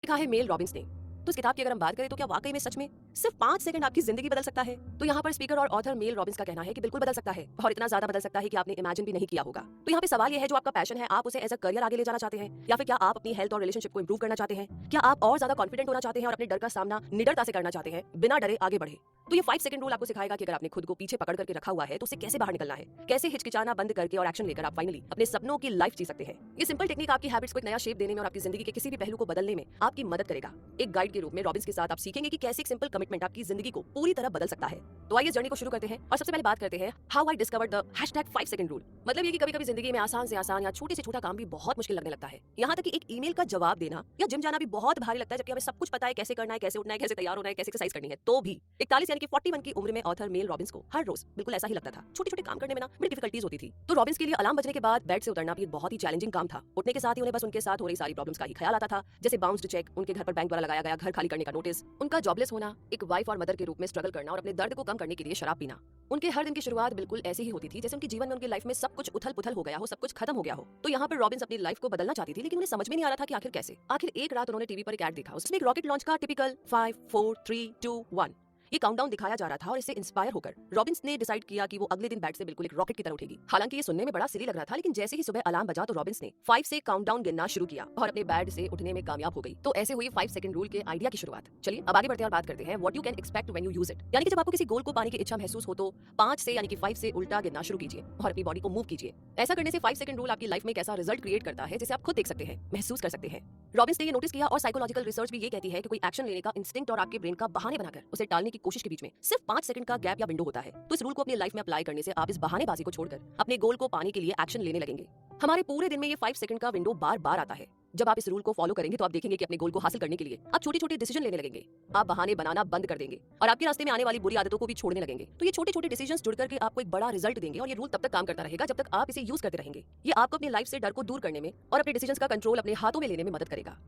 लिखा है Mel Robbins ने। तो इस किताब की अगर हम बात करें तो क्या वाकई में सच में सिर्फ 5 सेकंड आपकी जिंदगी बदल सकता है? तो यहाँ पर स्पीकर और ऑथर मेल रॉबिन्स का कहना है कि बिल्कुल बदल सकता है, और इतना ज्यादा बदल सकता है कि आपने इमेजिन भी नहीं किया होगा। तो यहाँ पे सवाल ये है, जो आपका पैशन है आप उसे एज अ करियर आगे ले जाना चाहते हैं, या फिर क्या आप अपनी हेल्थ और रिलेशनशिप को इंप्रूव करना चाहते हैं? क्या आप और ज्यादा कॉन्फिडेंट होना चाहते हैं और अपने डर का सामना निडरता से करना चाहते हैं, बिना डरे आगे बढ़े? तो ये 5 सेकंड रूल आपको सिखाएगा कि अगर आपने खुद को पीछे पकड़ करके रखा हुआ है तो उसे कैसे बाहर निकलना है, कैसे हिचकिचाना बंद करके और एक्शन लेकर आप फाइनली अपने सपनों की लाइफ जी सकते हैं। ये सिंपल टेक्निक आपकी हैबिट्स को एक नया शेप देने में और आपकी जिंदगी के किसी भी पहलू को बदलने में आपकी मदद करेगा। एक गाइड के रूप में रॉबिन्स के साथ आप सीखेंगे कि कैसे एक सिंपल कमिटमेंट आपकी जिंदगी को पूरी तरह बदल सकता है। तो आइए जर्नी को शुरू करते हैं और सबसे पहले बात करते हैं how I discovered the #5 second rule. मतलब ये कि कभी-कभी जिंदगी में आसान से आसान या छोटे से छोटा काम भी बहुत मुश्किल लगने लगता है। यहाँ तक कि एक ईमेल का जवाब देना या जिम जाना भी बहुत भारी लगता है, जबकि हमें सब कुछ पता है, कैसे करना है, कैसे उठना है, कैसे तैयार होना है, कैसे एक्सरसाइज करनी है। तो भी 41 यानी कि 41 की उम्र में ऑथर मेल रॉबिन्स को हर रोज बिल्कुल ऐसा ही लगता था। छोटे-छोटे काम करने में ना बड़ी डिफिकल्टीज होती थी। तो रॉबिन्स के लिए अलार्म बजने के बाद बेड से उतरना भी एक बहुत ही चैलेंजिंग काम था। उठने के साथ ही उन्हें बस उनके साथ हो रही सारी प्रॉब्लम्स का ही ख्याल आता था, जैसे बाउंस्ड चेक, उनके घर पर बैंक द्वारा लगाया गया घर खाली करने का नोटिस, उनका जॉबलेस होना, एक वाइफ और मदर के रूप में स्ट्रगल करना और अपने दर्द को कम करने के लिए शराब पीना। उनके हर दिन की शुरुआत बिल्कुल ऐसी ही होती थी जैसे उनके जीवन में, उनकी लाइफ में सब कुछ उथल-पुथल हो गया हो, सब कुछ खत्म हो गया हो। तो यहाँ पर रॉबिन्स अपनी लाइफ को बदलना चाहती थी, लेकिन उन्हें समझ में नहीं आ रहा था कि आखिर कैसे। आखिर एक रात उन्होंने टीवी पर एक ऐड देखा, उसमें एक रॉकेट लॉन्च का टिपिकल 5 4 3 2 1 ये काउंटडाउन दिखाया जा रहा था, और इससे इंस्पायर होकर रॉबिन्स ने डिसाइड किया कि वो अगले दिन बेड से बिल्कुल एक रॉकेट की तरह उठेगी। हालांकि ये सुनने में बड़ा सिली लग रहा था, लेकिन जैसे ही सुबह अलार्म बजा तो रॉबिन्स ने 5 से काउंटडाउन गिनना शुरू किया और अपने बेड से उठने में कामयाब हो गई। तो ऐसे हुई 5 सेकंड रूल के आइडिया की शुरुआत। चलिए अब आगे बढ़ते हैं और बात करते हैं what you can expect when you use it. यानी कि जब आपको किसी गोल को पाने की इच्छा महसूस हो तो 5 से यानी कि 5 से उल्टा गिनना शुरू कीजिए और अपनी बॉडी को मूव कीजिए। ऐसा करने से 5 सेकंड रूल आपकी लाइफ में कैसा रिजल्ट क्रिएट करता है, जिसे आप खुद देख सकते हैं, महसूस कर सकते हैं। रॉबिन्स ने ये नोटिस किया, और साइकोलॉजिकल रिसर्च भी ये कहती है कि कोई एक्शन लेने का इंस्टिंक्ट और आपके ब्रेन का बहाने बनाकर उसे टालने की कोशिश के बीच में सिर्फ 5 सेकंड का गैप या विंडो होता है। तो इस रूल को अपनी लाइफ में अप्लाई करने से आप इस बहानेबाजी को छोड़कर अपने गोल को पाने के लिए एक्शन लेने लगेंगे। हमारे पूरे दिन में ये 5 सेकंड का विंडो बार-बार आता है। जब आप इस रूल को फॉलो करेंगे तो आप देखेंगे कि अपने गोल को हासिल करने के लिए आप छोटे-छोटे डिसीजन लेने लगेंगे। आप बहाने बनाना बंद कर देंगे और आपके रास्ते में आने वाली बुरी आदतों को भी छोड़ने लगेंगे। तो ये छोटे-छोटे डिसीजंस जुड़ करके आपको एक बड़ा रिजल्ट देंगे, और ये रूल तब तक काम करता रहेगा जब तक आप इसे यूज करते रहेंगे। ये आपको अपनी लाइफ से डर को दूर करने में और अपने डिसीजंस का कंट्रोल अपने हाथों में लेने में मदद करेगा।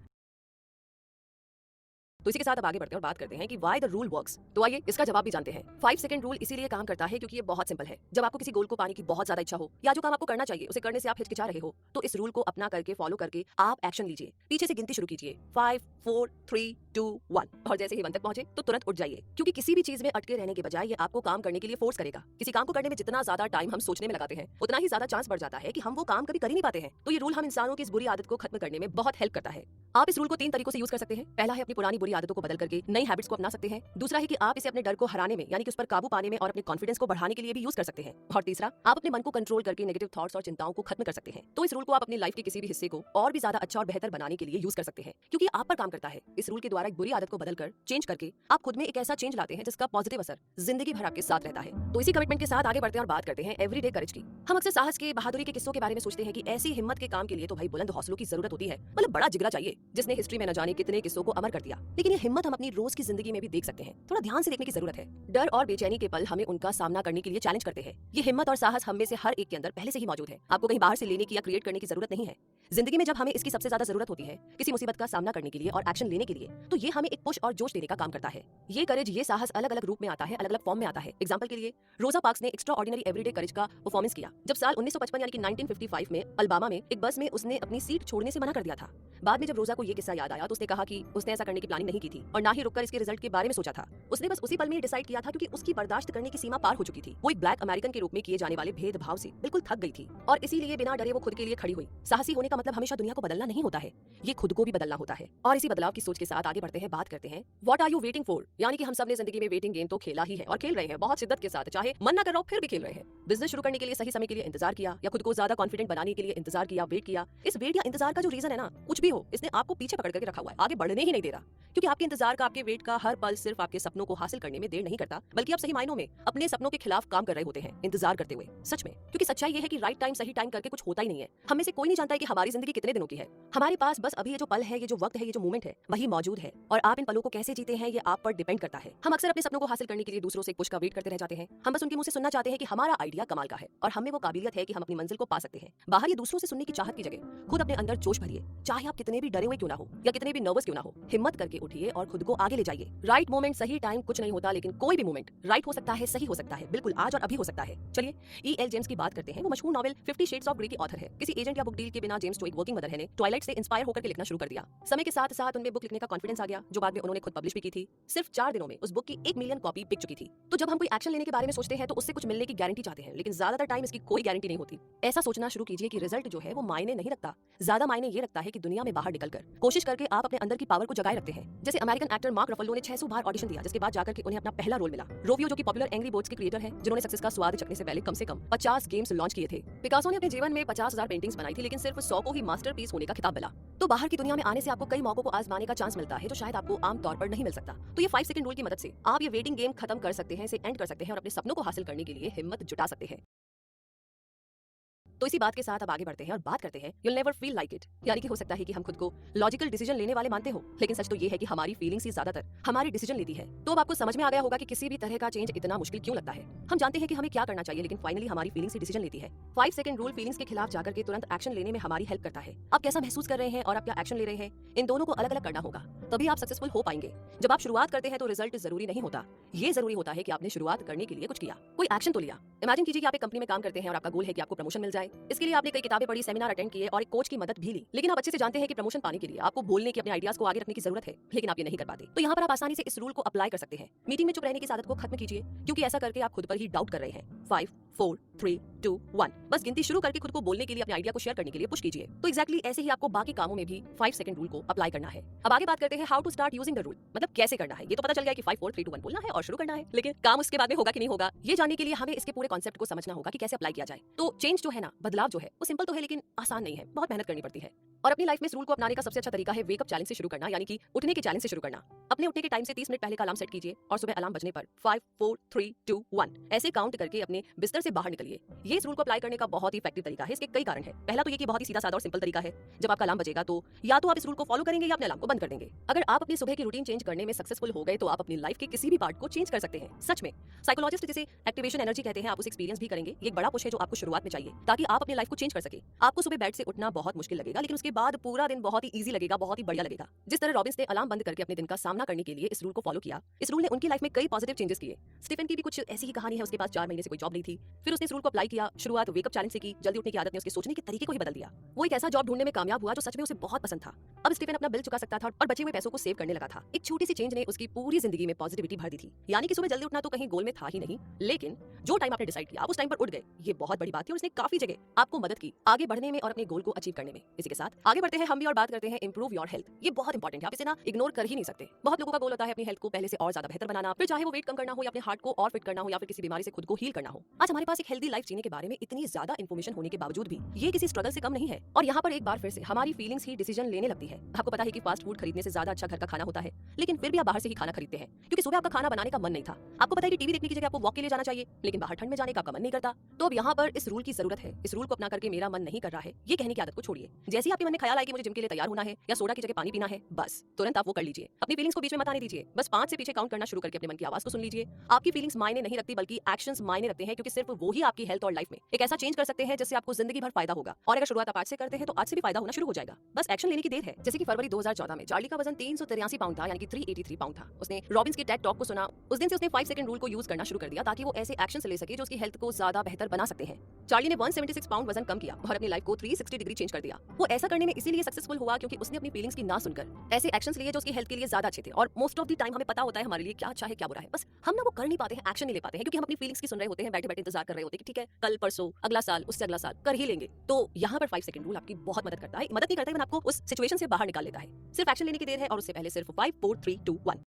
तो इसी के साथ अब आगे बढ़ते हैं और बात करते हैं कि व्हाई द रूल वर्क्स। तो आइए इसका जवाब भी जानते हैं। 5 सेकंड रूल इसीलिए काम करता है क्योंकि ये बहुत सिंपल है। जब आपको किसी गोल को पाने की बहुत ज्यादा इच्छा हो, या जो काम आपको करना चाहिए उसे करने से आप हिचकिचा रहे हो, तो इस रूल को अपना करके फॉलो करके आप एक्शन लीजिए। पीछे से गिनती शुरू कीजिए, 5 4 3 2 1, और जैसे ही 1 तक पहुंचे तो तुरंत उठ जाइए, क्योंकि किसी भी चीज में अटके रहने के बजाय ये आपको काम करने के लिए फोर्स करेगा। किसी काम को करने में जितना ज्यादा टाइम हम सोचने में लगाते हैं, उतना ही ज्यादा चांस बढ़ जाता है कि हम वो काम कभी कर ही नहीं पाते हैं। तो ये रूल हम इंसानों की इस बुरी आदत को खत्म करने में बहुत हेल्प करता है। आप इस रूल को 3 तरीकों से यूज कर सकते हैं। पहला है अपनी पुरानी बुरी आदतों को बदल करके नई हैबिट्स को अपना सकते हैं। दूसरा है कि आप इसे अपने डर को हराने में यानी कि उस पर काबू पाने में और अपने कॉन्फिडेंस को बढ़ाने के लिए भी यूज कर सकते हैं। और तीसरा, आप अपने मन को कंट्रोल करके नेगेटिव थॉट्स और चिंताओं को खत्म कर सकते हैं। तो इस रूल को आप अपनी लाइफ के किसी भी हिस्से को और भी ज्यादा अच्छा और बेहतर बनाने के लिए यूज कर सकते हैं, क्योंकि आप पर काम करता है। इस रूल के द्वारा एक बुरी आदत को बदलकर चेंज करके आप खुद में एक ऐसा चेंज लाते हैं जिसका पॉजिटिव असर जिंदगी भर आपके साथ रहता है। तो इसी कमिटमेंट के साथ आगे बढ़ते हैं और बात करते हैं एवरीडे करेज की। हम अक्सर साहस के, बहादुरी के किस्सों के बारे में सोचते हैं कि ऐसी हिम्मत के काम के लिए तो भाई बुलंद हौसलों की जरूरत होती है, मतलब बड़ा जिगरा चाहिए, जिसने हिस्ट्री में न जाने कितने किस्सों को अमर कर दिया। लेकिन ये हिम्मत हम अपनी रोज की जिंदगी में भी देख सकते हैं। थोड़ा ध्यान से देखने की जरूरत है। डर और बेचैनी के पल हमें उनका सामना करने के लिए चैलेंज करते हैं। ये हिम्मत और साहस हम में से हर एक के अंदर पहले से ही मौजूद है। आपको कहीं बाहर से लेने की या क्रिएट करने की जरूरत नहीं है। जिंदगी में जब हमें इसकी सबसे ज्यादा जरूरत होती है, किसी मुसीबत का सामना करने के लिए और एक्शन लेने के लिए, तो ये हमें एक पुश और जोश देने का काम करता है। ये करेज, ये साहस अलग अलग रूप में आता है, अलग अलग फॉर्म में आता है। एग्जांपल के लिए, रोजा पार्क्स ने एक्स्ट्रा ऑर्डिनरी एवरीडे करेज का परफॉर्मेंस किया जब साल 1955 यानी कि 1955 में अल्बामा में एक बस में उसने अपनी सीट छोड़ने से मना कर दिया था। बाद में जब रोजा को ये किस्सा याद आया तो उसने कहा कि उसने ऐसा करने की प्लानिंग नहीं की थी और ना ही रुककर इसके रिजल्ट के बारे में सोचा था। उसने बस उसी पल में डिसाइड किया था, क्योंकि उसकी बर्दाश्त करने की सीमा पार हो चुकी थी। वो एक ब्लैक अमेरिकन के रूप में किए जाने वाले भेदभाव से बिल्कुल थक गई थी, और इसीलिए बिना डरे वो खुद के लिए खड़ी हुई। साहसी होने का मतलब हमेशा दुनिया को बदलना नहीं होता है, ये खुद को भी बदलना होता है। और इसी बदलाव की सोच के साथ आगे बढ़ते हैं, बात करते हैं what are you waiting for. यानी कि हम सब ने जिंदगी में वेटिंग गेम तो खेला ही है, और खेल रहे हैं बहुत शिद्दत के साथ, चाहे मन ना कर रहा हो फिर भी खेल रहे हैं। बिजनेस शुरू करने के लिए सही समय के लिए इंतजार किया, या खुद को ज्यादा कॉन्फिडेंट बनाने के लिए इंतजार किया, वेट किया। इस वेट या इंतजार का जो रीजन है ना, कुछ भी हो, इसने आपको पीछे पकड़ करके रखा हुआ है, आगे बढ़ने ही नहीं दे रहा। क्योंकि आपके इंतजार का, आपके वेट का हर पल सिर्फ आपके सपनों को हासिल करने में देर नहीं करता, बल्कि आप सही मायनों में अपने सपनों के खिलाफ काम कर रहे होते हैं इंतजार करते हुए। सच में, क्योंकि सच्चाई ये है कि राइट टाइम सही टाइम करके कुछ होता ही नहीं है। हम में से कोई नहीं जानता है कि हमारी जिंदगी कितने दिनों की है। हमारे पास बस अभी ये जो पल है, ये जो वक्त है, ये जो मोमेंट है, वही मौजूद है, और आप इन पलों को कैसे जीते हैं ये आप पर डिपेंड करता है। हम अक्सर अपने सपनों को हासिल करने के लिए दूसरों से पुश का वेट करते रह जाते हैं। हम बस उनके मुंह से सुनना चाहते हैं कि हमारा आइडिया कमाल का है, और हमें वो काबिलियत है कि हम अपनी मंजिल को पा सकते हैं। बाहर ये दूसरों से सुनने की चाहत की जगह खुद अपने अंदर जोश भरिए, चाहे आप कितने भी डरे हुए क्यों ना हो या कितने भी नर्वस क्यों ना हो। हिम्मत करके उठिए और खुद को आगे ले जाइए। राइट मोमेंट, सही टाइम कुछ नहीं होता, लेकिन कोई भी मोमेंट राइट हो सकता है, सही हो सकता है, बिल्कुल आज और अभी हो सकता है। चलिए E.L. जेम्स की बात करते हैं। वो मशहूर नॉवेल 50 शेड्स ऑफ ग्रे की ऑथर है। किसी एजेंट या बुक डील के बिना जेम्स, जो एक वर्किंग मदर है, ने ट्वाइलाइट से इंस्पायर होकर के लिखना शुरू कर दिया। समय के साथ साथ उनमें बुक लिखने का कॉन्फिडेंस आ गया, जो बाद में उन्होंने खुद पब्लिश भी की थी। सिर्फ 4 दिनों में उस बुक की 1 मिलियन कॉपी बिक चुकी थी। तो जब हम कोई एक्शन लेने के बारे में सोचते हैं तो उससे कुछ मिलने की गारंटी चाहते हैं, लेकिन ज्यादातर टाइम इसकी कोई गारंटी नहीं होती। ऐसा सोचना शुरू कीजिए कि रिजल्ट जो है वो मायने नहीं रखता, ज्यादा मायने ये रखता है कि दुनिया में बाहर निकलकर कोशिश करके आप अपने अंदर की पावर को जगाए रखते हैं। जैसे अमेरिकन एक्टर मार्क रफलो ने 600 बार ऑडिशन दिया, जिसके बाद जाकर के उन्हें अपना पहला रोल मिला। रोवियो, जो कि पॉपुलर एंग्री बर्ड्स के क्रिएटर हैं, जिन्होंने सक्सेस का स्वाद चखने से पहले कम से कम 50 गेम्स लॉन्च किए थे। पिकासो ने अपने जीवन में 50,000 पेंटिंग्स बनाई थी, लेकिन सिर्फ 100 को ही मास्टरपीस होने का खिताब मिला। तो बाहर की दुनिया में आने से आपको कई मौकों को आजमाने का चांस मिलता है, जो शायद आपको आम तौर पर नहीं मिल सकता। तो ये 5 सेकंड रूल की मदद से आप ये वेटिंग गेम खत्म कर सकते हैं, इसे एंड कर सकते हैं और अपने सपनों को हासिल करने के लिए हिम्मत जुटा सकते हैं। तो इसी बात के साथ अब आगे बढ़ते हैं और बात करते हैं you'll never feel like it, यानी कि हो सकता है कि हम खुद को लॉजिकल डिसीजन लेने वाले मानते हो, लेकिन सच तो ये है कि हमारी फीलिंग्स ही ज्यादातर हमारी डिसीजन लेती है। तो अब आपको समझ में आ गया होगा कि किसी भी तरह का चेंज इतना मुश्किल क्यों लगता है। हम जानते हैं कि हमें क्या करना चाहिए, लेकिन फाइनली हमारी फीलिंग्स ही डिसीजन लेती है। 5 सेकंड रूल फीलिंग्स के खिलाफ जाकर के तुरंत एक्शन लेने में हमारी हेल्प करता है। आप कैसा महसूस कर रहे हैं और आप क्या एक्शन ले रहे हैं, इन दोनों को अलग अलग करना होगा, तभी आप सक्सेसफुल हो पाएंगे। जब आप शुरुआत करते हैं तो रिजल्ट जरूरी नहीं होता, ये जरूरी होता है कि आपने शुरुआत करने के लिए कुछ किया, कोई एक्शन तो लिया। इमेजिन कीजिए कि आप एक कंपनी में काम करते हैं और आपका गोल है कि आपको प्रमोशन मिल जाए। इसके लिए आपने कई किताबें पढ़ी, सेमिनार अटेंड किए और एक कोच की मदद भी ली, लेकिन आप अच्छे से जानते हैं कि प्रमोशन पाने के लिए आपको बोलने की, अपने आइडियाज को आगे रखने की जरूरत है, लेकिन आप ये नहीं कर पाते। तो यहाँ पर आप आसानी से इस रूल को अप्लाई कर सकते हैं। मीटिंग में चुप रहने की आदत को खत्म कीजिए, क्योंकि ऐसा करके आप खुद पर ही डाउट कर रहे हैं। 5 4 3 2 1 बस गिनती शुरू करके खुद को बोलने के लिए, अपने आइडिया को शेयर करने के लिए पुश कीजिए। तो एक्जैक्टली ऐसे ही आपको बाकी कामों में भी 5 सेकंड रूल को अप्लाई करना है। अब आगे बात करते हैं how to start using the rule, मतलब कैसे करना है। ये तो पता चल गया कि 5 4 3 2 1 बोलना है और शुरू करना है, लेकिन काम उसके बाद में होगा कि नहीं होगा, ये जानने के लिए हमें इसके पूरे कॉन्सेप्ट को समझना होगा कि कैसे अप्लाई किया जाए। तो चेंज जो है ना, बदलाव जो है वो सिंपल तो है, लेकिन आसान नहीं है, बहुत मेहनत करनी पड़ती है। और अपनी लाइफ में इस रूल को अपनाने का सबसे अच्छा तरीका है वेकअप चैलेंज से शुरू करना, यानी कि उठने के चैलेंज से शुरू करना। अपने उठने के टाइम से 30 मिनट पहले का अलार्म सेट कीजिए और सुबह अलार्म बजने पर 5 4 3 2 1 ऐसे काउंट करके अपने बिस्तर से बाहर निकलिए। ये इस रूल को अप्लाई करने का बहुत ही इफेक्टिव तरीका है। इसके कई कारण है। पहला तो ये कि बहुत ही सीधा साधा और सिंपल तरीका है। जब आपका अलार्म बजेगा तो या तो आप इस रूल को फॉलो करेंगे या अपने अलार्म को बंद कर देंगे। अगर आप अपनी सुबह की रूटीन चेंज करने में सक्सेसफुल हो गए तो आप अपनी लाइफ के किसी भी पार्ट को चेंज कर सकते हैं। सच में साइकोलॉजिस्ट जिसे एक्टिवेशन एनर्जी कहते हैं, आप उसे एक्सपीरियंस भी करेंगे। ये एक बड़ा पुश है जो आपको शुरुआत में चाहिए, ताकि आप अपनी लाइफ को चेंज कर सके। आपको सुबह बेड से उठना बहुत मुश्किल लगेगा, लेकिन उसके बाद पूरा दिन बहुत ही ईजी लगेगा, बहुत ही बढ़िया लगेगा। जिस तरह रॉबिन्स ने अलार्म बंद करके अपने दिन का सामना करने के लिए इस रूल को फॉलो किया, इस रूल ने उनकी लाइफ में कई पॉजिटिव चेंजेस किए। स्टीफन की भी कुछ ऐसी ही कहानी है। उसके पास 4 महीने से कोई जॉब नहीं थी, फिर उसने इस रूल को अप्लाई किया। शुरुआत वेकअप चैलेंज से की। जल्दी उठने की आदत ने उसके सोचने के तरीके को ही बदल दिया। वो एक ऐसा जॉब ढूंढने में कामयाब हुआ जो सच में उसे बहुत पसंद था। अब स्टीफन अपना बिल चुका सकता था और बचे हुए पैसों को सेव करने लगा था। एक छोटी सी चेंज ने उसकी पूरी जिंदगी में पॉजिटिविटी भर दी थी। यानी कि सुबह जल्दी उठना तो कहीं गोल में था ही नहीं, लेकिन जो टाइम आपने डिसाइड किया आप उस टाइम पर उठ गए। ये बहुत बड़ी बात थी और इसने काफी जगह आपको मदद की आगे बढ़ने में और अपने गोल को अचीव करने में। इसी के साथ आगे बढ़ते हैं हम भी और बात करते हैं इंप्रूव योर हेल्थ। ये बहुत इंपॉर्टेंट है, आप इसे ना इग्नोर कर ही नहीं सकते। बहुत लोगों का गोल होता है अपनी हेल्थ को पहले से और ज्यादा बेहतर बनाना, फिर चाहे वो वेट कम करना हो या अपने हार्ट को और फिट करना हो या फिर किसी बीमारी से खुद को हील करना हो। आज हमारे पास एक हेल्दी लाइफ जीने के बारे में इतनी ज्यादा इन्फॉर्मेशन होने के बावजूद भी ये किसी स्ट्रगल से कम नहीं है। और यहाँ पर एक बार फिर से हमारी फीलिंग्स ही डिसीजन लेने लगती है। आपको पता है कि फास्ट फूड खरीदने से ज्यादा अच्छा घर का खाना होता है, लेकिन फिर भी आप बाहर से ही खाना खरीदते हैं, क्योंकि सुबह आपका खाना बनाने का मन नहीं था। आपको पता है कि टीवी देखने की जगह आपको वॉक के लिए जाना चाहिए, लेकिन बाहर ठंड में जाने का आपका मन नहीं करता। तो अब यहाँ पर इस रूल की जरूरत है। इस रूल को अपना करके मेरा मन नहीं कर रहा है, ये कहने की आदत को छोड़िए। जैसे ही आपके मन में ख्याल आए कि मुझे जिम के लिए तैयार होना है या सोडा की जगह पानी पीना है, बस तुरंत आप वो कर लीजिए। अपनी फीलिंग्स को बीच में मत आने दीजिए। बस 5 से पीछे काउंट करना शुरू करके अपने मन की आवाज को सुन लीजिए। आपकी फीलिंग्स मायने नहीं रखती, बल्कि एक्शंस मायने रखते हैं, क्योंकि सिर्फ वो ही आपकी हेल्थ और लाइफ में एक ऐसा चेंज कर सकते हैं जिससे आपको जिंदगी भर फायदा होगा। और अगर शुरुआत आप आज से करते हैं तो आज से भी फायदा होना शुरू हो जाएगा। बस एक्शन लेने की देर है। जैसे कि फरवरी 2014 में चार्ली का वजन 383 पाउंड था, यानी कि 383 पाउंड था। उसने रॉबिन्स की टेड टॉक को सुना। उस दिन से उसने 5 सेकंड रूल को यूज करना शुरू कर दिया, ताकि वो ऐसे एक्शन ले सके जो उसकी हेल्थ को ज्यादा बेहतर बना सकते हैं। चार्ली ने 176 पाउंड वजन कम किया और अपनी लाइफ को 360 डिग्री चेंज कर दिया। वो ऐसा करने में इसीलिए सक्सेसफुल हुआ क्योंकि उसने अपनी फीलिंग्स की ना सुनकर ऐसे एक्शंस लिए जो उसकी हेल्थ के लिए ज्यादा अच्छे थे। और मोस्ट ऑफ द टाइम हमें पता होता है हमारे लिए क्या अच्छा है क्या बुरा है, बस हम ना वो कर नहीं पाते हैं, एक्शन नहीं ले पाते हैं, क्योंकि हम अपनी फीलिंग्स की सुन रहे होते हैं, बैठे बैठे इंतजार कर रहे होते हैं कि ठीक है कल परसों अगला साल उससे अगला साल कर ही लेंगे। तो यहाँ पर 5 सेकंड रूल आपकी बहुत मदद करता है। मदद नहीं करता है, आपको उस सिचुएशन से बाहर निकाल लेता है। सिर्फ एक्शन लेने की देर है और उससे पहले सिर्फ 5 4 3 2 1।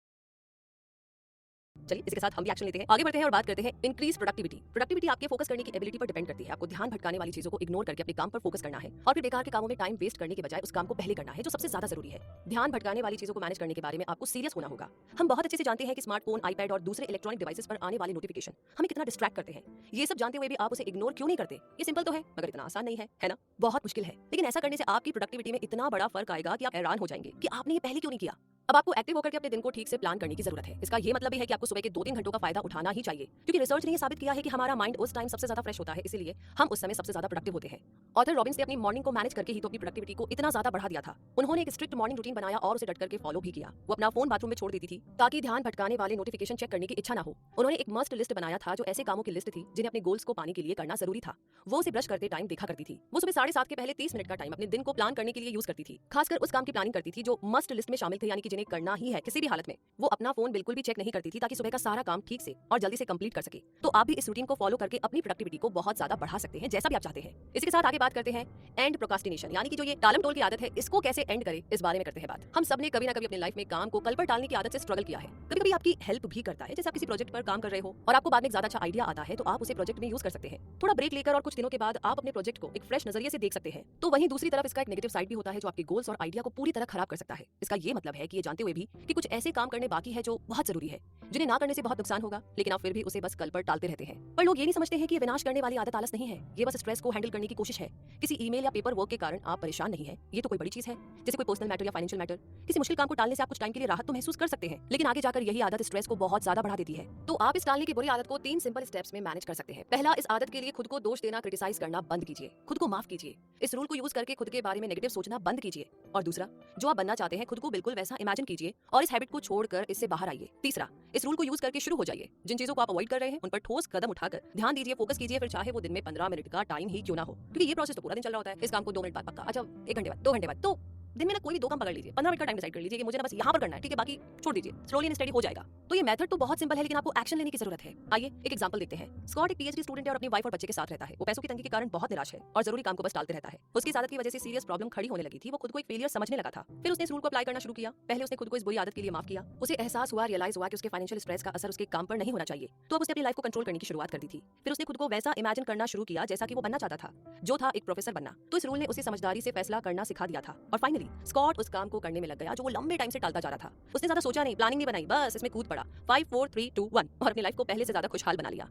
चलिए इसके साथ हम भी एक्शन लेते हैं, आगे बढ़ते हैं और बात करते हैं इंक्रीज प्रोडक्टिविटी। प्रोडक्टिविटी आपके फोकस करने की एबिलिटी पर डिपेंड करती है। आपको ध्यान भटकाने वाली चीजों को इग्नोर करके अपने काम पर फोकस करना है और फिर बेकार के कामों में टाइम वेस्ट करने के बजाय उस काम को पहले करना है जो सबसे ज्यादा जरूरी है। ध्यान भटकाने वाली चीजों को मैनेज करने के बारे में आपको सीरियस होना होगा। हम बहुत अच्छे से जानते हैं कि स्मार्टफोन, आईपैड और दूसरे इलेक्ट्रॉनिक डिवाइसेस पर आने वाले नोटिफिकेशन हमें कितना डिस्ट्रैक्ट करते हैं। ये सब जानते हुए भी आप उसे इग्नोर क्यों नहीं करते? ये सिंपल तो है मगर इतना आसान नहीं है ना? बहुत मुश्किल है, लेकिन ऐसा करने से आपकी प्रोडक्टिविटी में इतना बड़ा फर्क आएगा कि आप हैरान हो जाएंगे कि आपने ये पहले क्यों नहीं किया। अब आपको एक्टिव होकर के अपने दिन को ठीक से प्लान करने की जरूरत है। इसका ये मतलब भी है कि आपको सुबह के 2-3 घंटों का फायदा उठाना ही चाहिए, क्योंकि रिसर्च ने ये साबित किया है कि हमारा माइंड उस टाइम सबसे ज्यादा फ्रेश होता है, इसीलिए हम उस समय सबसे ज्यादा प्रोडक्टिव होते हैं। ऑथर रॉबिन्स ने अपनी मॉर्निंग को मैनेज करके ही तो अपनी प्रोडक्टिविटी को इतना ज्यादा बढ़ा दिया था। उन्होंने एक स्ट्रिक्ट मॉर्निंग रूटीन बनाया और उसे डट करके फॉलो भी किया। वो अपना फोन बाथरूम में छोड़ देती थी ताकि ध्यान भटकाने वाले नोटिफिकेशन चेक करने की इच्छा ना हो। उन्होंने एक मस्ट लिस्ट बनाया था जो ऐसे कामों की लिस्ट थी जिन्हें अपने गोल्स को पाने के लिए करना जरूरी था। वो उसे ब्रश करते टाइम देखा करती थी। वो सुबह 7:30 के पहले 30 मिनट का टाइम अपने दिन को प्लान करने के लिए यूज करती थी। खासकर उस काम की प्लानिंग करती थी जो मस्ट लिस्ट में शामिल थे, यानी कि जिन्हें करना ही है किसी भी हालत में। वो अपना फोन बिल्कुल भी चेक नहीं करती थी ताकि सुबह का सारा काम ठीक से और जल्दी से कंप्लीट कर सके। तो आप भी इस रूटीन को फॉलो करके अपनी प्रोडक्टिविटी को बहुत ज्यादा बढ़ा सकते हैं, जैसा भी आप चाहते हैं। इसके साथ आगे बात करते हैं एंड प्रोक्रास्टिनेशन, यानी कि जो ये टालम टोल की आदत है, इसको कैसे एंड करें, इस बारे में करते हैं बात। हम सब ने कभी ना कभी अपनी लाइफ में काम को कल पर टालने की आदत से स्ट्रगल किया है। कभी कभी आपकी हेल्प भी करता है, जैसे आप किसी प्रोजेक्ट पर काम कर रहे हो और आपको बाद में ज्यादा अच्छा आइडिया आता है तो आप उसे प्रोजेक्ट में यूज कर सकते हैं। थोड़ा ब्रेक लेकर और कुछ दिनों के बाद आप अपने प्रोजेक्ट को एक फ्रेश नजरिए से देख सकते हैं। तो वहीं दूसरी तरफ इसका एक नेगेटिव साइड भी होता है जो आपके गोल्स और आइडिया को पूरी तरह खराब कर सकता है। इसका ये मतलब है कि ये जानते हुए भी कि कुछ ऐसे काम करने बाकी है जो बहुत जरूरी है, जिन्हें ना करने से बहुत नुकसान होगा, लेकिन आप फिर भी उसे बस कल पर टालते रहते हैं। पर लोग ये नहीं समझते हैं कि ये विनाश करने वाली आदत आलस नहीं है, ये बस स्ट्रेस को हैंडल करने की कोशिश है। किसी ईमेल या पेपर वर्क के कारण आप परेशान नहीं है, ये तो कोई बड़ी चीज है। जैसे कोई पर्सनल मैटर या फाइनेंशियल मैटर, किसी मुश्किल काम को टालने से आप कुछ टाइम के लिए राहत तो महसूस कर सकते हैं, लेकिन आगे जाकर यही आदत स्ट्रेस को बहुत ज्यादा बढ़ा देती है। तो आप इस टालने की बुरी आदत को 3 सिंपल स्टेप्स में मैनेज कर सकते हैं। पहला, इस आदत के लिए खुद को दोष देना, क्रिटिसाइज करना बंद कीजिए, खुद को माफ कीजिए। इस रूल को यूज करके खुद के बारे में नेगेटिव सोचना बंद कीजिए। और दूसरा, जो आप बनना चाहते हैं खुद को बिल्कुल वैसा इमेजिन कीजिए और इस हैबिट को छोड़कर इससे बाहर आइए। तीसरा, इस रूल को यूज करके शुरू हो जाइए। जिन चीजों को आप अवॉइड कर रहे हैं उन पर ठोस कदम उठाकर ध्यान दीजिए, फोकस कीजिए, फिर चाहे वो दिन में 15 मिनट का टाइम ही क्यों ना हो, क्योंकि ये प्रोसेस तो पूरा दिन चल रहा होता है। इस काम को 2 मिनट बाद पक्का, अच्छा 1 घंटे बाद, 2 घंटे बाद, तो दिन में ना कोई भी 2 काम पकड़ लीजिए। 15 मिनट का टाइम डिसाइड कर लीजिए कि मुझे ना बस यहाँ पर करना है, ठीक है, बाकी छोड़ दीजिए, स्लोली एंड स्टडी हो जाएगा। तो ये मेथड तो बहुत सिंपल है, लेकिन आपको एक्शन लेने की जरूरत है। आइए एक एग्जांपल देखते हैं। स्कॉट एक पीएचडी स्टूडेंट है और अपनी वाइफ और बच्चे के साथ रहता है। वो पैसों की तंगी के कारण बहुत निराश है और जरूरी काम को बस टालते रहता है। उसकी इस आदत की वजह से सीरियस प्रॉब्लम खड़ी होने लगी थी। वो खुद को एक फेलियर समझने लगा था। फिर उसने इस रूल को अप्लाई करना शुरू किया। पहले उसने खुद को इस बुरी आदत के लिए माफ किया। उसे एहसास हुआ, रियलाइज हुआ कि उसके फाइनेंशियल स्ट्रेस का असर उसके काम पर नहीं होना चाहिए। तो अब उसने अपनी लाइफ को कंट्रोल करने की शुरुआत कर दी थी। फिर उसने खुद को वैसा इमेजिन करना शुरू किया जैसा कि वो बनना चाहता था, जो था एक प्रोफेसर बनना। तो इस रूल ने उसे समझदारी से फैसला करना सिखा दिया था और फाइनली स्कॉट उस काम को करने में लग गया जो वो लंबे टाइम से टालता जा रहा था। उसने ज्यादा सोचा नहीं, प्लानिंग नहीं बनाई, बस इसमें कूद पड़ा। 5 4 3 2 1 और अपनी लाइफ को पहले से ज्यादा खुशहाल बना लिया।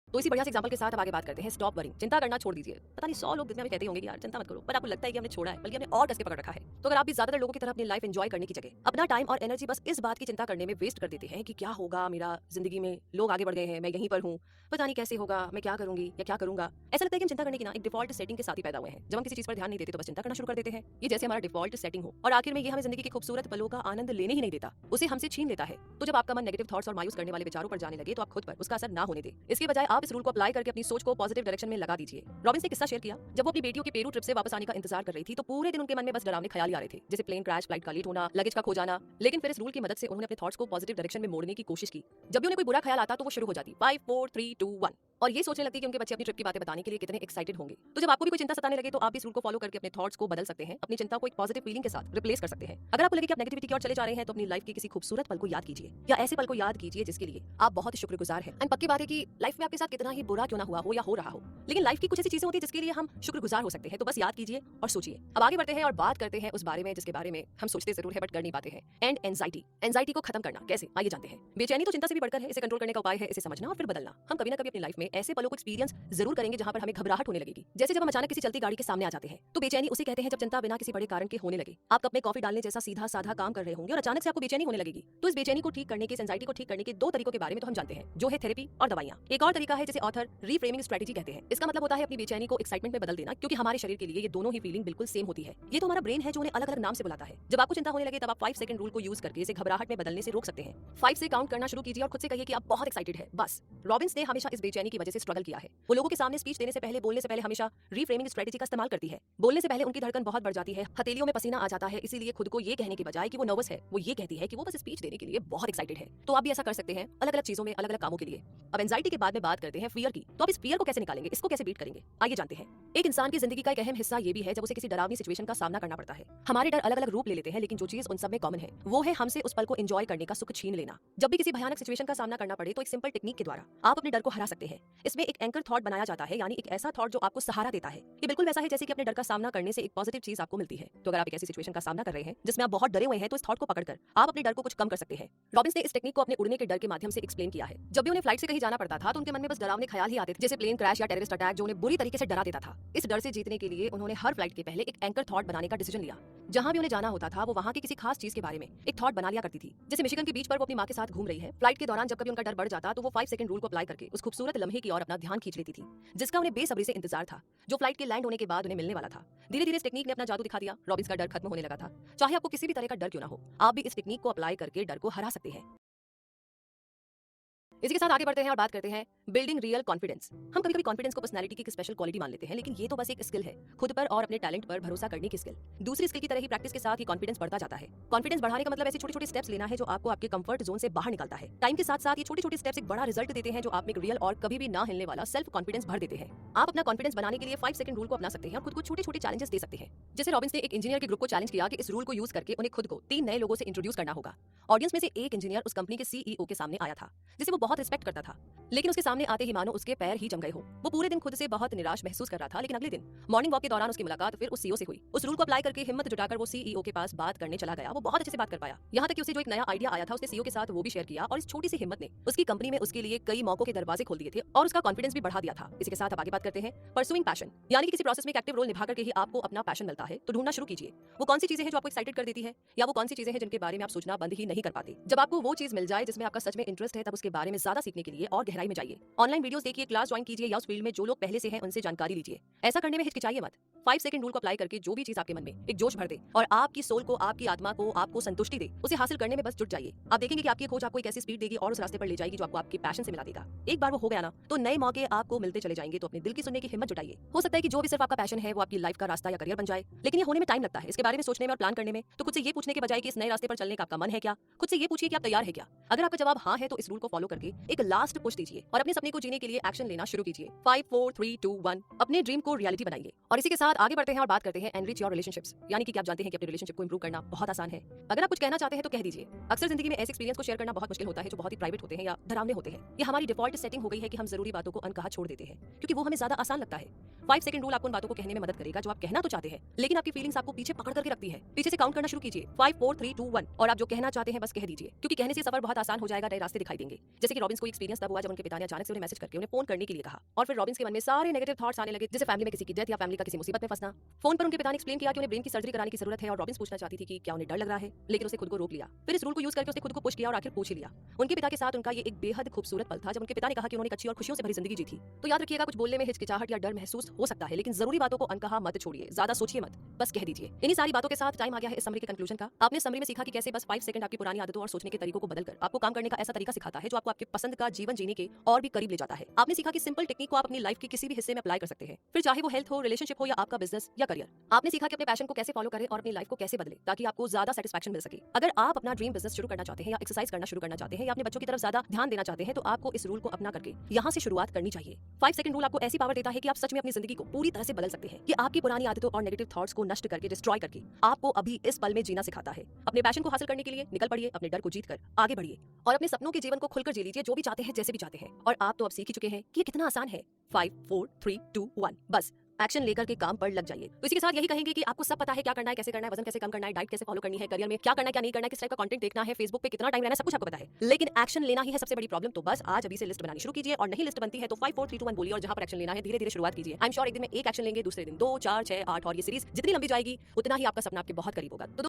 तो इसी बढ़िया से एग्जांपल के साथ अब आगे बात करते हैं स्टॉप वरिंग, चिंता करना छोड़ दीजिए। पता नहीं 100 लोग दिन में कहते होंगे कि यार चिंता मत करो, पर आपको लगता है कि हमने छोड़ा है, बल्कि हमने और कस के पकड़ रखा है। तो अगर आप भी ज्यादातर लोगों की तरह अपनी लाइफ एंजॉय करने की जगह अपना टाइम और एनर्जी बस इस बात की चिंता करने में वेस्ट कर देते हैं कि क्या होगा मेरा जिंदगी में, लोग आगे बढ़ गए हैं, मैं यहीं पर हूँ, पता नहीं कैसे होगा, मैं क्या करूंगी या क्या करूंगा, ऐसा लगता है कि हम चिंता करने की ना एक डिफॉल्ट सेटिंग के साथ ही पैदा हुए हैं। जब हम किसी चीज पर ध्यान नहीं देते तो बस चिंता करना शुरू कर देते हैं। ये जैसे हमारा डिफॉल्ट सेटिंग हो और आखिर में ये हमें जिंदगी के खूबसूरत पलों का आनंद लेने ही नहीं देता, उसे हमसे छीन लेता है। तो जब आपका मन नेगेटिव थॉट्स और मायूस करने वाले विचारों पर जाने लगे तो आप खुद पर उसका असर ना होने दे। इसके बजाय आप इस रूल को अप्लाई करके अपनी सोच को पॉजिटिव डायरेक्शन में लगा दीजिए। रॉबिन्स ने किस्सा शेयर किया, जब वो अपनी बेटियों के पेरू ट्रिप से वापस आने का इंतजार कर रही थी तो पूरे दिन उनके मन में बस डरावने ख्याल ही आ रहे थे, जैसे प्लेन क्रैश, फ्लाइट का लेट होना, लगेज का खो जाना। लेकिन फिर इस रूल की मदद से उन्होंने अपने थॉट्स को पॉजिटिव डायरेक्शन में मोड़ने की कोशिश की। जब भी उन्हें कोई बुरा ख्याल आता तो वो शुरू हो जाती 5 4 3 2 1 और ये सोचने लगती कि उनके बच्चे अपनी ट्रिप की बातें बताने के लिए कितने एक्साइटेड होंगे। तो जब आपको भी कोई चिंता सताने लगे तो आप भी इस रूल को फॉलो करके अपने थॉट्स को बदल सकते हैं, अपनी चिंता को एक पॉजिटिव फीलिंग के साथ रिप्लेस कर सकते हैं। अगर आपको लगे कि आप नेगेटिविटी की ओर चले जा रहे हैं तो अपनी लाइफ के किसी खूबसूरत पल को याद कीजिए या ऐसे पल को याद कीजिए जिसके लिए आप बहुत ही शुक्रगुजार हैं। एंड पक्की बात है कि लाइफ में आपके साथ कितना ही बुरा क्यों ना हुआ हो या हो रहा हो, लेकिन लाइफ की कुछ ऐसी चीजें होती है जिसके लिए हम शुक्रगुजार हो सकते हैं। तो बस याद कीजिए और सोचिए। अब आगे बढ़ते हैं और बात करते हैं उस बारे में जिसके बारे में हम सोचते जरूर है बट कर नहीं पाते हैं, एंड एंजाइटी। एंजाइटी को खत्म करना कैसे, आइए जानते हैं। बेचैनी तो चिंता से भी बढ़कर है, इसे कंट्रोल करने का उपाय है इसे समझना और फिर बदलना। हम कभी ना कभी अपनी लाइफ में ऐसे पलों को एक्सपीरियंस जरूर करेंगे जहां पर हमें घबराहट होने लगेगी, जैसे जब हम अचानक किसी चलती गाड़ी के सामने आ जाते हैं। तो बेचैनी उसे कहते हैं जब चिंता बिना किसी बड़े कारण के होने लगे। आप कप में कॉफी डालने जैसा सीधा साधा काम कर रहे होंगे और अचानक से आपको बेचैनी होने लगेगी। तो इस बेचैनी को ठीक करने के, एंजाइटी को ठीक करने के 2 तरीकों के बारे में तो हम जानते हैं, जो है थेरेपी और दवाइयां। एक और तरीका है जिसे ऑथर रीफ्रेमिंग स्ट्रेटजी कहते हैं। इसका मतलब होता है अपनी बेचैनी को एक्साइटमेंट में बदल देना, क्योंकि हमारे शरीर के लिए ये दोनों ही फीलिंग बिल्कुल सेम होती है। ये तो हमारा ब्रेन है जो उन्हें अलग अलग नाम से बुलाता है। जब आपको चिंता होने लगे तब आप 5 सेकंड रूल को यूज करके इसे घबराहट में बदलने से रोक सकते हैं। 5 से काउंट करना शुरू कीजिए और खुद से कहिए कि आप बहुत एक्साइटेड है। बस रॉबिन्स ने हमेशा इस बेचैनी की वजह से स्ट्रगल किया है। वो लोगों के सामने स्पीच देने से पहले, बोलने से पहले हमेशा रीफ्रेमिंग स्ट्रेटजी का इस्तेमाल करती है। बोलने से पहले उनकी धड़कन बहुत बढ़ जाती है, हथेलियों में पसीना आ जाता है, इसीलिए खुद को ये कहने की बजाय कि वो नर्वस है, वो ये कहती है कि वो बस स्पीच देने के लिए बहुत एक्साइटेड है। तो आप भी ऐसा कर सकते हैं अलग अलग चीजों में, अलग अलग कामों के लिए। अब एंजाइटी के बाद में बात करते हैं फियर की। तो अब इस फियर को कैसे निकालेंगे, इसको कैसे बीट करेंगे, आइए जानते हैं। एक इंसान की जिंदगी का एक अहम हिस्सा ये भी है जब उसे किसी डरावनी सिचुएशन का सामना करना पड़ता है। हमारे डर अलग अलग रूप ले लेते हैं, लेकिन जो चीज उन सब में कॉमन है वो है हमसे उस पल को एंजॉय करने का सुख छीन लेना। जब भी किसी भयानक सिचुएशन का सामना करना पड़े तो एक सिंपल टेक्निक के द्वारा आप अपने डर को हरा सकते हैं। इसमें एक एंकर थॉट बनाया जाता है, यानी एक ऐसा थॉट जो आपको सहारा देता है। ये बिल्कुल वैसा है जैसे कि अपने डर का सामना करने से एक पॉजिटिव चीज आपको मिलती है। तो अगर आप एक ऐसी सिचुएशन का सामना कर रहे हैं जिसमें आप बहुत डरे हुए हैं तो इस थॉट को पकड़कर आप अपने डर को कुछ कम कर सकते हैं। रॉबिन्स ने इस टेक्निक को अपने उड़ने के डर के माध्यम से एक्सप्लेन किया है। जब भी उन्हें फ्लाइट से कहीं जाना पड़ता था तो उनके मन में बस बस डरावने ख्याल ही आते थे, जैसे प्लेन क्रैश या टेररिस्ट अटैक जो उन्हें बुरी तरीके से डरा देता था। इस डर से जीतने के लिए उन्होंने हर फ्लाइट के पहले एक एंकर थॉट बनाने का डिसीजन लिया। जहां भी उन्हें जाना होता था वो वहां की किसी खास चीज के बारे में एक थॉट बना लिया करती थी। जैसे मिशिगन के बीच पर वो अपनी माँ के साथ घूम रही है। फ्लाइट के दौरान जब कभी उनका डर बढ़ जाता तो वो 5 सेकंड रूल को अप्लाई करके उस खूबसूरत लम्हे की ओर अपना ध्यान खींच लेती थी, जिसका उन्हें बेसब्री से इंतजार था, जो फ्लाइट के लैंड होने के बाद उन्हें मिलने वाला था। धीरे धीरे इस टेक्निक ने अपना जादू दिखा दिया। रॉबिन्स का डर खत्म होने लगा था। चाहे आपको किसी भी तरह का डर क्यों ना हो, आप भी इस टेक्निक को अप्लाई करके डर को हरा सकते हैं। इसी के साथ आगे बढ़ते हैं और बात करते हैं बिल्डिंग रियल कॉन्फिडेंस। हम कभी-कभी कॉन्फिडेंस को पर्सनैलिटी की स्पेशल क्वालिटी मान लेते हैं, लेकिन ये तो बस एक स्किल है, खुद पर और अपने टैलेंट पर भरोसा करने की स्किल। दूसरी स्किल की तरह ही प्रैक्टिस के साथ ही कॉन्फिडेंस बढ़ता जाता है। कॉन्फिडेंस बढ़ाने का मतलब ऐसे छोटे-छोटे स्टेप्स लेना है जो आपको आपके कंफर्ट जोन से बाहर निकालता है। टाइम के साथ-साथ ये छोटे-छोटे स्टेप्स एक बड़ा रिजल्ट देते हैं जो आप में एक रियल और कभी भी ना हिलने वाला सेल्फ कॉन्फिडेंस भर देते हैं। आप अपना कॉन्फिडेंस बनाने के लिए 5 सेकंड रूल को अपना सकते हैं और खुद को छोटे-छोटे चैलेंजेस दे सकते हैं। जैसे रॉबिन्स ने एक इंजीनियर के ग्रुप को चैलेंज किया कि इस रूल को यूज करके उन्हें खुद को 3 नए लोगों से इंट्रोड्यूस करना होगा। ऑडियंस में से एक इंजीनियर उस कंपनी के सीईओ के सामने आया था, जिसे वो बहुत रिस्पेक्ट करता था, लेकिन उसके सामने आते ही मानो उसके पैर ही जम गए हो। वो पूरे दिन खुद से बहुत निराश महसूस कर रहा था, लेकिन अगले दिन मॉर्निंग वॉक के दौरान उसकी मुलाकात फिर उस सीईओ से हुई। उस रूल को अप्लाई करके हिम्मत जुटाकर वो सीईओ के पास बात करने चला गया। वो बहुत अच्छे से बात कर पाया, यहाँ तक कि उसे जो एक नया आइडिया आया था उसने सीईओ के साथ वो भी शेयर किया, और इस छोटी सी हिम्मत ने उसकी कंपनी में उसके लिए कई मौकों के दरवाजे खोल दिए थे और उसका कॉन्फिडेंस भी बढ़ा दिया था। इसी के साथ अब आगे बात करते हैं परसुइंग पैशन, यानी कि किसी प्रोसेस में एक एक्टिव रोल निभा करके ही आपको अपना पैशन मिलता है। तो ढूंढना शुरू कीजिए वो कौन सी चीजें हैं जो आपको एक्साइटेड कर देती है, या वो कौन सी चीजें हैं जिनके बारे में आप सोचना बंद ही नहीं कर पाते। जब आपको वो चीज मिल जाए जिसमें आपका सच में इंटरेस्ट है, तब उसके बारे में ज्यादा सीखने के लिए और गहराई में जाइए। ऑनलाइन वीडियोस देखिए, क्लास ज्वाइन कीजिए या उस फील्ड में जो लोग पहले से हैं उनसे जानकारी लीजिए। ऐसा करने में हिचकिचाइए मत। 5 सेकंड रूल को अप्लाई करके जो भी चीज आपके मन में एक जोश भर दे और आपकी सोल को, आपकी आत्मा को आपको संतुष्टि दे, उसे हासिल करने में बस जुट जाइए। आप देखेंगे कि आपकी खोज आपको एक ऐसी स्पीड देगी और उस रास्ते पर ले जाएगी जो आपको आपके पैशन से मिला देगा। एक बार वो हो गया ना, तो नए मौके आपको मिलते चले जाएंगे। तो अपने दिल की सुनने की हिम्मत जुटाइए। हो सकता है कि जो भी सिर्फ आपका पैशन है वो आपकी लाइफ का रास्ता या करियर बन जाए, लेकिन ये होने में टाइम लगता है। इसके बारे में सोचने में और प्लान करने में। तो खुद से ये पूछने के बजाय कि इस नए रास्ते पर चलने का आपका मन है क्या, खुद से ये पूछिए कि आप तैयार है क्या। अगर आपका जवाब हाँ है तो इस रूल को फॉलो करके एक लास्ट पुश दीजिए और अपने सपने को जीने के लिए एक्शन लेना शुरू कीजिए। 5 4 3 2 1 अपने ड्रीम को रियलिटी बनाइए। और इसी के साथ आगे बढ़ते हैं और बात करते हैं एनरिच योर रिलेशनशिप्स, यानी कि आप जानते हैं कि अपने रिलेशनशिप को इंप्रूव करना बहुत आसान है। अगर आप कुछ कहना चाहते हैं तो कह दीजिए। अक्सर जिंदगी में ऐसे एक्सपीरियंस को शेयर करना बहुत मुश्किल होता है जो बहुत ही प्राइवेट होते हैं या डरावने होते हैं। ये हमारी डिफॉल्ट सेटिंग हो गई है कि हम जरूरी बातों को अनकहा छोड़ देते हैं क्योंकि वो हमें ज्यादा आसान लगता है। 5 सेकंड रूल आपको उन बातों को कहने में मदद करेगा जो आप कहना तो चाहते हैं, लेकिन आपकी फीलिंग्स आपको पीछे पकड़ करके रखती है। पीछे से काउंट करना शुरू कीजिए, 5 4 3 2 1, और आप जो कहना चाहते हैं बस कह दीजिए, क्योंकि कहने से सफर बहुत आसान हो जाएगा, नए रास्ते दिखाई देंगे। जैसे कि रॉबिन्स को एक्सपीरियंस तब हुआ जब उनके पिता ने अचानक से उन्हें मैसेज करके उन्हें फोन करने के लिए कहा, और फिर रॉबिन्स के मन में सारे नेगेटिव थॉट्स आने लगे, जैसे फैमिली में किसी की डेथ या फैमिली का किसी मुसीबत में फंसना। फोन पर उनके पिता ने एक्सप्लेन किया कि उन्हें ब्रेन की सर्जरी कराने की जरूरत है, और रॉबिन्स पूछना चाहती थी कि क्या उन्हें डर लग रहा है, लेकिन उसे खुद को रोक लिया। फिर इस रूल को यूज करके उसने खुद को पुश किया और आखिर पूछ ही लिया। उनके पिता के साथ उनका ये एक बेहद खूबसूरत पल था जब उनके पिता ने कहा कि उन्होंने एक अच्छी और खुशियों से भरी जिंदगी जी थी। तो याद रखिएगा, कुछ बोलने में हिचकिचाहट या डर महसूस हो सकता है, लेकिन जरूरी बातों को अनकहा मत छोड़िए, ज्यादा सोचिए मत, बस कह दीजिए। इन्हीं सारी बातों के साथ टाइम आ गया है इस समरी के कंक्लूजन का। आपने समरी में सीखा कि कैसे बस 5 सेकंड आपकी पुरानी आदतों और सोचने के तरीकों को बदलकर आपको काम करने का ऐसा तरीका सिखाता है जो आपको आपके पसंद का जीवन जीने के और भी करीब ले जाता है। आपने सीखा कि सिंपल टेक्निक को आप अपनी लाइफ के किसी भी हिस्से में अप्लाई कर सकते हैं, फिर चाहे वो हेल्थ हो, रिलेशनशिप हो या आपका बिजनेस या करियर। आपने सीखा कि अपने पैशन को कैसे फॉलो करें और अपनी लाइफ को कैसे बदले ताकि आपको ज्यादा सेटिस्फैक्शन मिल सके। अगर आप अपना ड्रीम बिजनेस शुरू करना चाहते हैं या एक्सरसाइज करना शुरू करना चाहते हैं या अपने बच्चों की तरफ ज्यादा ध्यान देना चाहते हैं, तो आपको इस रूल को अपना करके यहाँ से शुरुआत करनी चाहिए। 5 सेकंड रूल आपको ऐसी पावर देता है कि आप सच में अपनी जिंदगी को पूरी तरह से बदल सकते हैं। ये आपकी पुरानी आदतों और नेगेटिव थॉट्स को नष्ट करके, डिस्ट्रॉय करके आपको अभी इस पल में जीना सिखाता है। अपने पैशन को हासिल करने के लिए निकल पड़िए, अपने डर को जीतकर आगे बढ़िए और अपने सपनों के जीवन को खुलकर जी लीजिए, जो भी चाहते हैं, जैसे भी चाहते हैं। और आप तो अब सीख ही चुके हैं कि ये कितना आसान है। 5 4 3 2 1 बस एक्शन लेकर के काम पर लग जाइए। तो इसी के साथ यही कहेंगे कि आपको सब पता है क्या करना है, कैसे करना है, वजन कैसे कम करना है, डाइट कैसे फॉलो करनी है, करियर में क्या करना है, क्या नहीं करना है, किस टाइप का कंटेंट देखना है, फेसबुक पे कितना टाइम रहना है, सब कुछ आपको पता है, लेकिन एक्शन लेना ही है सबसे बड़ी प्रॉब्लम। तो बस आज अभी से लिस्ट बनानी शुरू कीजिए, और नहीं लिस्ट बनती है तो 5 4 3 2 1 बोलिए, और जहां पर एक्शन लेना है धीरे धीरे शुरुआत कीजिए। आई एम श्योर एक दिन में एक एक्शन लेंगे, दूसरे दिन 2 4 6 8, और ये सीरीज जितनी लंबी जाएगी उतना ही आपका सपना आपके बहुत करीब होगा। तो